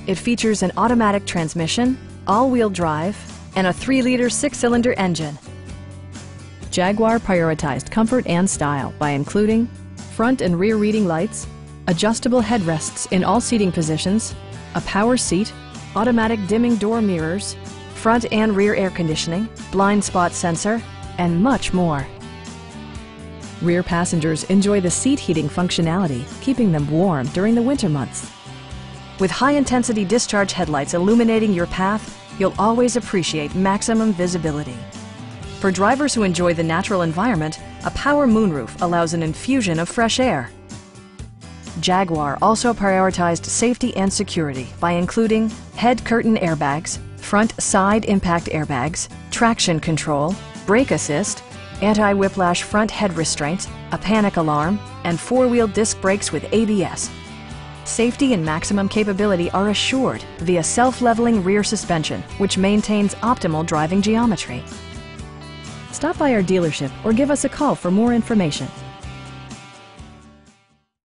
It features an automatic transmission, all-wheel drive, and a 3-liter 6-cylinder engine. Jaguar prioritized comfort and style by including front and rear reading lights, adjustable headrests in all seating positions, a power seat, automatic dimming door mirrors, front and rear air conditioning, blind spot sensor, and much more. Rear passengers enjoy the seat heating functionality, keeping them warm during the winter months. With high-intensity discharge headlights illuminating your path, you'll always appreciate maximum visibility. For drivers who enjoy the natural environment, a power moonroof allows an infusion of fresh air. Jaguar also prioritized safety and security by including head curtain airbags, front side impact airbags, traction control, brake assist, anti-whiplash front head restraints, a panic alarm, and 4-wheel disc brakes with ABS. Safety and maximum capability are assured via self-leveling rear suspension, which maintains optimal driving geometry. Stop by our dealership or give us a call for more information.